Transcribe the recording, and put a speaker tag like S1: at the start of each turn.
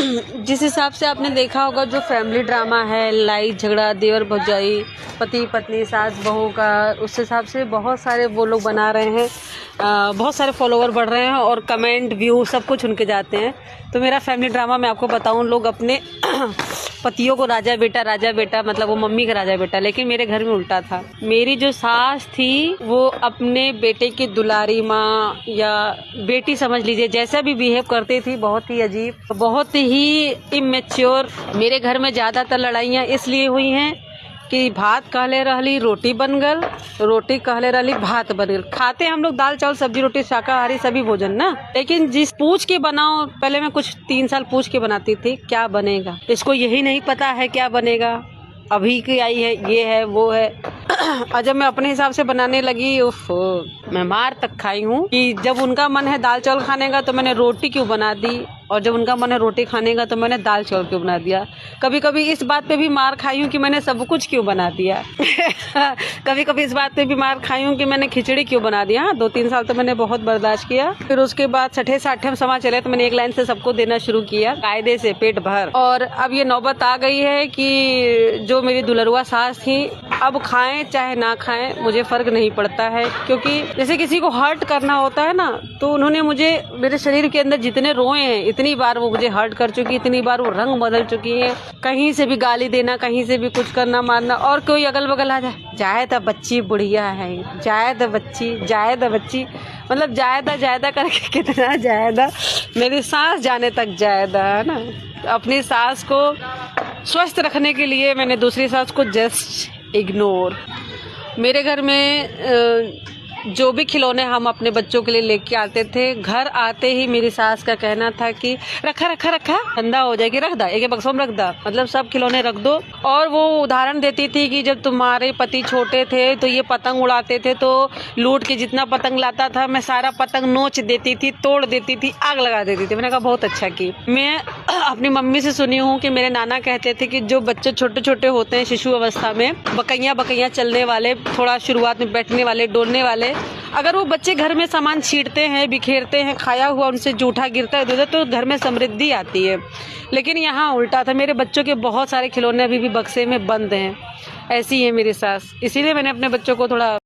S1: जिस हिसाब से आपने देखा होगा जो फैमिली ड्रामा है, लड़ाई झगड़ा, देवर भौजाई, पति पत्नी, सास बहू का, उस हिसाब से बहुत सारे वो लोग बना रहे हैं। बहुत सारे फॉलोवर बढ़ रहे हैं और कमेंट व्यू सब कुछ उनके जाते हैं। तो मेरा फैमिली ड्रामा मैं आपको बताऊं, लोग अपने पतियों को राजा बेटा मतलब वो मम्मी का राजा बेटा, लेकिन मेरे घर में उल्टा था। मेरी जो सास थी वो अपने बेटे की दुलारी माँ या बेटी समझ लीजिए, जैसा भी बिहेव करती थी, बहुत ही अजीब, बहुत ही इमेच्योर। मेरे घर में ज़्यादातर लड़ाइयाँ इसलिए हुई हैं कि भात कहले रहली रोटी बन गल, रोटी कहले रहली भात बन गल। खाते हम लोग दाल चावल सब्जी रोटी शाकाहारी सभी भोजन ना, लेकिन जिस पूछ के बनाओ, पहले मैं कुछ 3 साल पूछ के बनाती थी क्या बनेगा, इसको यही नहीं पता है क्या बनेगा, अभी की आई है, ये है वो है। और जब मैं अपने हिसाब से बनाने लगी, उफ, मैं मार तक खाई हूँ कि जब उनका मन है दाल चावल खाने का तो मैंने रोटी क्यों बना दी, और जब उनका मन है रोटी खाने का तो मैंने दाल चावल क्यों बना दिया। कभी कभी इस बात पे भी मार खाई हूँ कि मैंने सब कुछ क्यों बना दिया। कभी कभी इस बात पे भी मार खाई हूँ कि मैंने खिचड़ी क्यों बना दिया। 2-3 साल तो मैंने बहुत बर्दाश्त किया। फिर उसके बाद 6ठे-7ठे समा चले तो मैंने एक लाइन से सबको देना शुरू किया, कायदे से पेट भर। और अब ये नौबत आ गई है कि जो मेरी दुलरुआ सास थी, अब खाएं चाहे ना खाएं मुझे फर्क नहीं पड़ता है, क्योंकि जैसे किसी को हर्ट करना होता है ना, तो उन्होंने मुझे, मेरे शरीर के अंदर जितने रोए हैं इतनी बार वो मुझे हर्ट कर चुकी, इतनी बार वो रंग बदल चुकी है। कहीं से भी गाली देना, कहीं से भी कुछ करना मारना, और कोई अगल बगल आ जाए तो बच्ची बुढ़िया है, जाए तो बच्ची, मतलब जायदा करके कितना जायदा, मेरी सांस जाने तक जायदा है ना। अपनी सांस को स्वस्थ रखने के लिए मैंने दूसरी सांस को जस्ट इग्नोर। मेरे घर में जो भी खिलौने हम अपने बच्चों के लिए लेके आते थे, घर आते ही मेरी सास का कहना था कि रखा ठंडा हो जाएगी, रख दा, एक बक्सों में रख दा, मतलब सब खिलौने रख दो। और वो उदाहरण देती थी कि जब तुम्हारे पति छोटे थे तो ये पतंग उड़ाते थे, तो लूट के जितना पतंग लाता था मैं सारा पतंग नोच देती थी, तोड़ देती थी, आग लगा देती थी। मैंने कहा बहुत अच्छा की। मैं अपनी मम्मी से सुनी हूँ कि मेरे नाना कहते थे कि जो बच्चे छोटे छोटे होते हैं शिशु अवस्था में, बकैया चलने वाले, थोड़ा शुरुआत में बैठने वाले, डोलने वाले, अगर वो बच्चे घर में सामान छींटते हैं, बिखेरते हैं, खाया हुआ उनसे जूठा गिरता है इधर, तो घर में समृद्धि आती है। लेकिन यहाँ उल्टा था, मेरे बच्चों के बहुत सारे खिलौने अभी भी बक्से में बंद हैं। ऐसी है मेरी सास, इसीलिए मैंने अपने बच्चों को थोड़ा